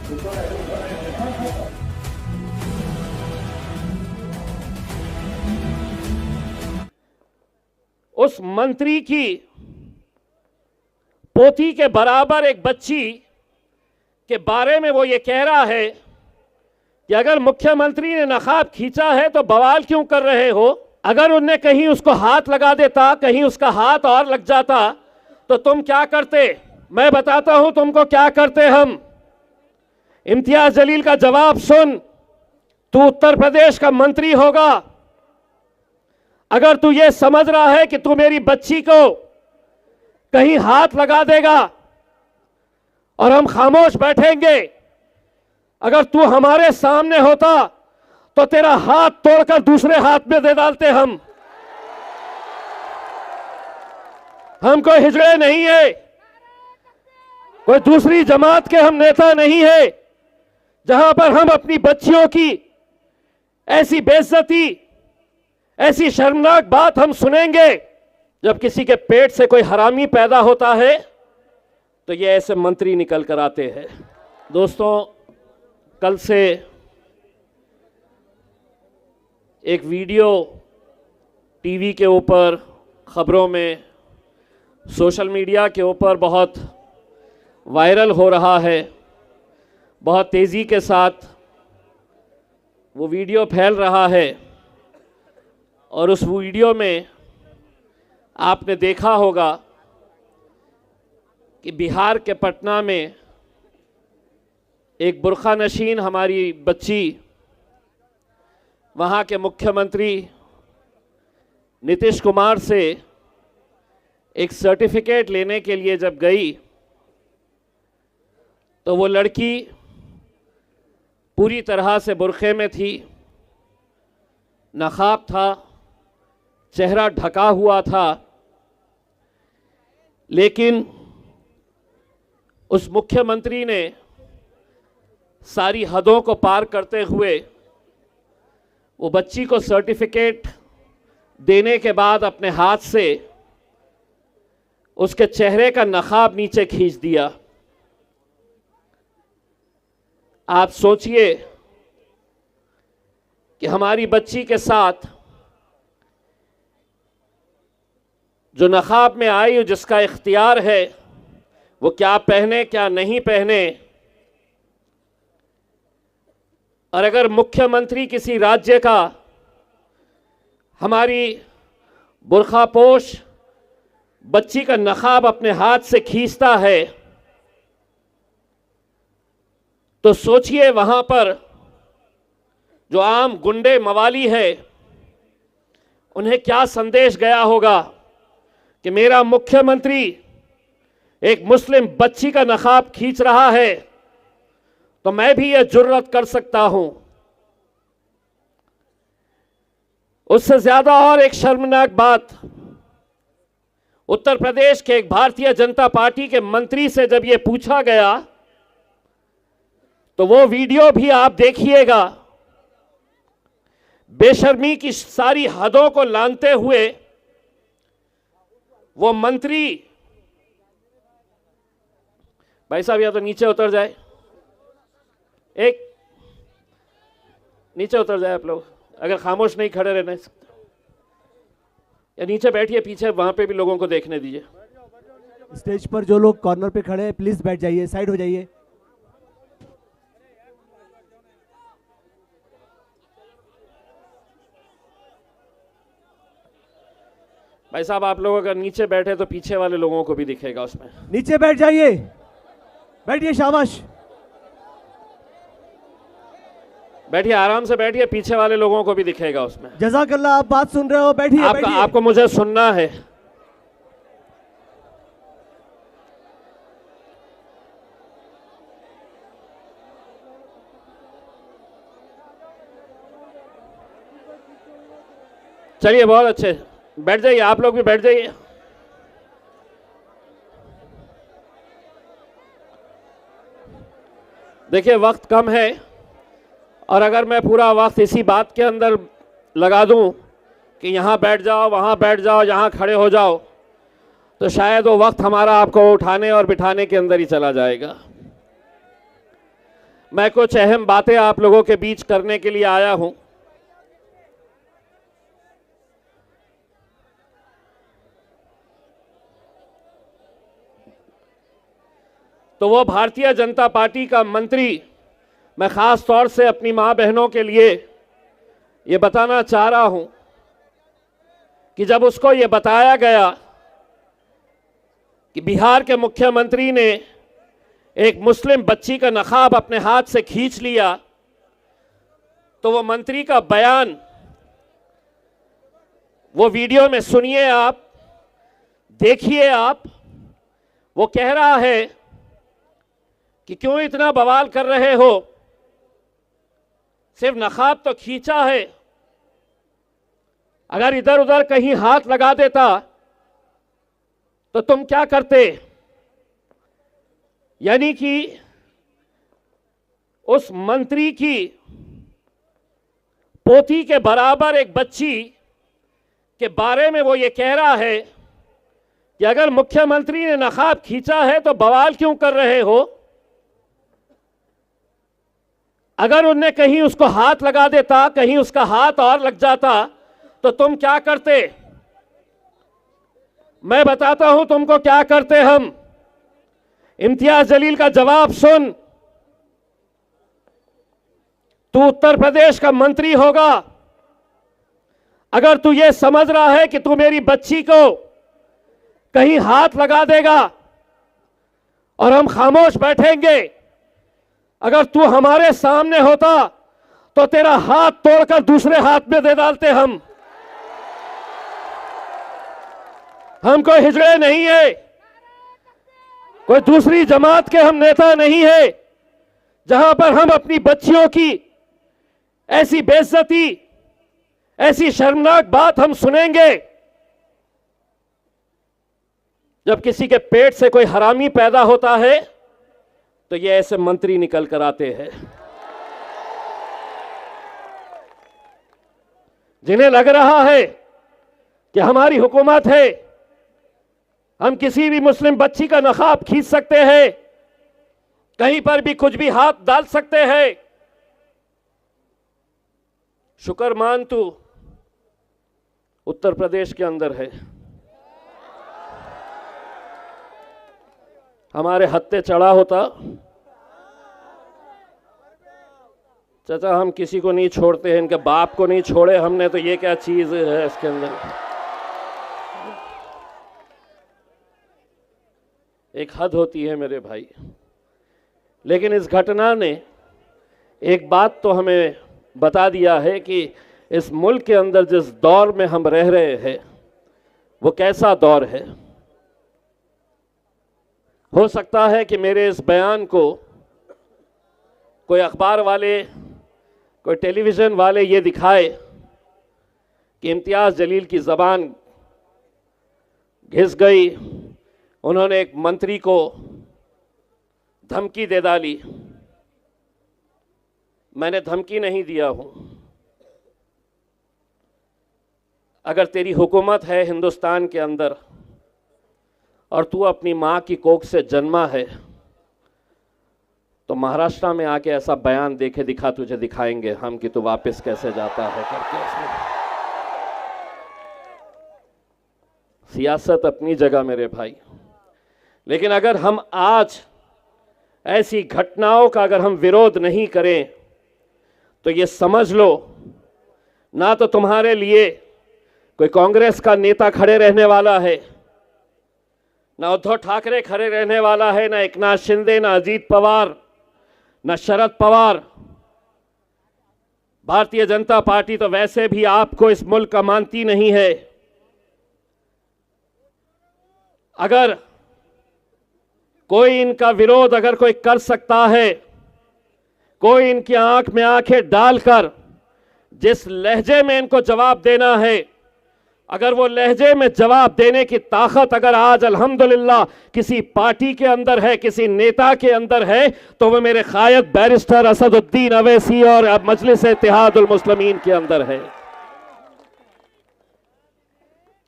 उस मंत्री की पोती के बराबर एक बच्ची के बारे में वो ये कह रहा है कि अगर मुख्यमंत्री ने नकाब खींचा है तो बवाल क्यों कर रहे हो? अगर उनने कहीं उसको हाथ लगा देता, कहीं उसका हाथ और लग जाता तो तुम क्या करते? मैं बताता हूं तुमको क्या करते हम। इम्तियाज जलील का जवाब सुन। तू उत्तर प्रदेश का मंत्री होगा। अगर तू ये समझ रहा है कि तू मेरी बच्ची को कहीं हाथ लगा देगा और हम खामोश बैठेंगे, अगर तू हमारे सामने होता तो तेरा हाथ तोड़कर दूसरे हाथ में दे डालते हम। कोई हिजड़े नहीं है, कोई दूसरी जमात के हम नेता नहीं है जहां पर हम अपनी बच्चियों की ऐसी बेइज्जती, ऐसी शर्मनाक बात हम सुनेंगे। जब किसी के पेट से कोई हरामी पैदा होता है तो ये ऐसे मंत्री निकल कर आते हैं। दोस्तों, कल से एक वीडियो टीवी के ऊपर, खबरों में, सोशल मीडिया के ऊपर बहुत वायरल हो रहा है। बहुत तेज़ी के साथ वो वीडियो फैल रहा है और उस वीडियो में आपने देखा होगा कि बिहार के पटना में एक बुर्खा नशीन हमारी बच्ची वहाँ के मुख्यमंत्री नीतीश कुमार से एक सर्टिफिकेट लेने के लिए जब गई तो वो लड़की पूरी तरह से बुर्खे में थी, नकाब था, चेहरा ढका हुआ था, लेकिन उस मुख्यमंत्री ने सारी हदों को पार करते हुए वो बच्ची को सर्टिफिकेट देने के बाद अपने हाथ से उसके चेहरे का नकाब नीचे खींच दिया। आप सोचिए कि हमारी बच्ची के साथ जो नकाब में आई, जिसका इख्तियार है वो क्या पहने क्या नहीं पहने, और अगर मुख्यमंत्री किसी राज्य का हमारी बुर्खापोश बच्ची का नकाब अपने हाथ से खींचता है तो सोचिए वहां पर जो आम गुंडे मवाली है उन्हें क्या संदेश गया होगा कि मेरा मुख्यमंत्री एक मुस्लिम बच्ची का नकाब खींच रहा है तो मैं भी यह जुर्रत कर सकता हूं। उससे ज्यादा और एक शर्मनाक बात, उत्तर प्रदेश के एक भारतीय जनता पार्टी के मंत्री से जब यह पूछा गया तो वो वीडियो भी आप देखिएगा। बेशर्मी की सारी हदों को लांघते हुए वो मंत्री, भाई साहब या तो नीचे उतर जाए, एक नीचे उतर जाए आप लोग, अगर खामोश नहीं खड़े रहना सकते, या नीचे बैठिए, पीछे वहां पे भी लोगों को देखने दीजिए। स्टेज पर जो लोग कॉर्नर पे खड़े हैं प्लीज बैठ जाइए, साइड हो जाइए। भाई साहब आप लोग अगर नीचे बैठे तो पीछे वाले लोगों को भी दिखेगा उसमें। नीचे बैठ जाइए, बैठिए, शाबाश, बैठिए, आराम से बैठिए, पीछे वाले लोगों को भी दिखेगा उसमें। जज़ाकल्लाह, आप बात सुन रहे हो, बैठिए। आपको मुझे सुनना है। चलिए, बहुत अच्छे, बैठ जाइए, आप लोग भी बैठ जाइए। देखिए वक्त कम है और अगर मैं पूरा वक्त इसी बात के अंदर लगा दूं कि यहाँ बैठ जाओ, वहाँ बैठ जाओ, यहाँ खड़े हो जाओ, तो शायद वो वक्त हमारा आपको उठाने और बिठाने के अंदर ही चला जाएगा। मैं कुछ अहम बातें आप लोगों के बीच करने के लिए आया हूं। तो वो भारतीय जनता पार्टी का मंत्री, मैं खास तौर से अपनी मां बहनों के लिए ये बताना चाह रहा हूं कि जब उसको ये बताया गया कि बिहार के मुख्यमंत्री ने एक मुस्लिम बच्ची का नकाब अपने हाथ से खींच लिया, तो वो मंत्री का बयान वो वीडियो में सुनिए आप, देखिए आप। वो कह रहा है कि क्यों इतना बवाल कर रहे हो, सिर्फ नकाब तो खींचा है, अगर इधर उधर कहीं हाथ लगा देता तो तुम क्या करते। यानी कि उस मंत्री की पोती के बराबर एक बच्ची के बारे में वो ये कह रहा है कि अगर मुख्यमंत्री ने नकाब खींचा है तो बवाल क्यों कर रहे हो, अगर उनने कहीं उसको हाथ लगा देता, कहीं उसका हाथ और लग जाता तो तुम क्या करते। मैं बताता हूं तुमको क्या करते हम। इम्तियाज जलील का जवाब सुन। तू उत्तर प्रदेश का मंत्री होगा, अगर तू ये समझ रहा है कि तू मेरी बच्ची को कहीं हाथ लगा देगा और हम खामोश बैठेंगे, अगर तू हमारे सामने होता तो तेरा हाथ तोड़कर दूसरे हाथ में दे डालते हम। कोई हिजड़े नहीं है, कोई दूसरी जमात के हम नेता नहीं है, जहां पर हम अपनी बच्चियों की ऐसी बेइज्जती, ऐसी शर्मनाक बात हम सुनेंगे। जब किसी के पेट से कोई हरामी पैदा होता है तो ये ऐसे मंत्री निकल कर आते हैं, जिन्हें लग रहा है कि हमारी हुकूमत है, हम किसी भी मुस्लिम बच्ची का नकाब खींच सकते हैं, कहीं पर भी कुछ भी हाथ डाल सकते हैं। शुक्र मान तू उत्तर प्रदेश के अंदर है, हमारे हत्थे चढ़ा होता। चाचा हम किसी को नहीं छोड़ते हैं, इनके बाप को नहीं छोड़े हमने, तो ये क्या चीज है इसके अंदर। एक हद होती है मेरे भाई। लेकिन इस घटना ने एक बात तो हमें बता दिया है कि इस मुल्क के अंदर जिस दौर में हम रह रहे हैं वो कैसा दौर है। हो सकता है कि मेरे इस बयान को कोई अखबार वाले, कोई टेलीविज़न वाले ये दिखाए कि इम्तियाज़ जलील की ज़बान घिस गई, उन्होंने एक मंत्री को धमकी दे डाली। मैंने धमकी नहीं दिया हूं। अगर तेरी हुकूमत है हिंदुस्तान के अंदर और तू अपनी मां की कोख से जन्मा है, तो महाराष्ट्र में आके ऐसा बयान देके दिखा, तुझे दिखाएंगे हम कि तू वापस कैसे जाता है करके। उसमें सियासत अपनी जगह मेरे भाई, लेकिन अगर हम आज ऐसी घटनाओं का अगर हम विरोध नहीं करें तो ये समझ लो, ना तो तुम्हारे लिए कोई कांग्रेस का नेता खड़े रहने वाला है, ना उद्धव ठाकरे खड़े रहने वाला है, ना एकनाथ शिंदे, ना अजीत पवार, ना शरद पवार। भारतीय जनता पार्टी तो वैसे भी आपको इस मुल्क का मानती नहीं है। अगर कोई इनका विरोध अगर कोई कर सकता है, कोई इनकी आंख में आंखें डालकर जिस लहजे में इनको जवाब देना है, अगर वो लहजे में जवाब देने की ताकत अगर आज अल्हम्दुलिल्लाह किसी पार्टी के अंदर है, किसी नेता के अंदर है, तो वो मेरे कायद बैरिस्टर असदुद्दीन अवैसी और अब मजलिस इत्तेहादुल मुस्लिमीन के अंदर है।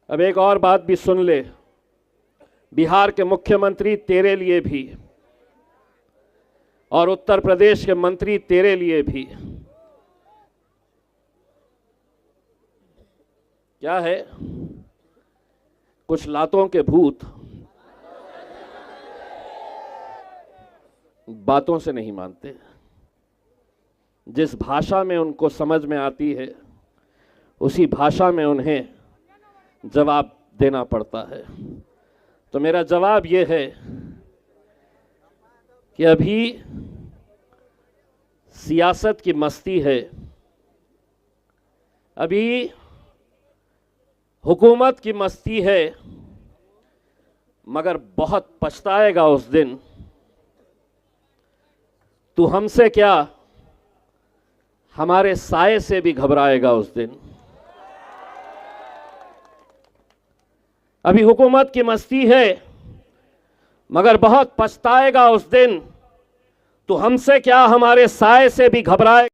अब एक और बात भी सुन ले, बिहार के मुख्यमंत्री तेरे लिए भी और उत्तर प्रदेश के मंत्री तेरे लिए भी। क्या है? कुछ लातों के भूत बातों से नहीं मानते। जिस भाषा में उनको समझ में आती है उसी भाषा में उन्हें जवाब देना पड़ता है। तो मेरा जवाब यह है कि अभी सियासत की मस्ती है, अभी हुकूमत की मस्ती है, मगर बहुत पछताएगा उस दिन। तू हमसे क्या, हमारे साये से भी घबराएगा उस दिन। अभी हुकूमत की मस्ती है, मगर बहुत पछताएगा उस दिन। तू हमसे क्या, हमारे साये से भी घबराएगा।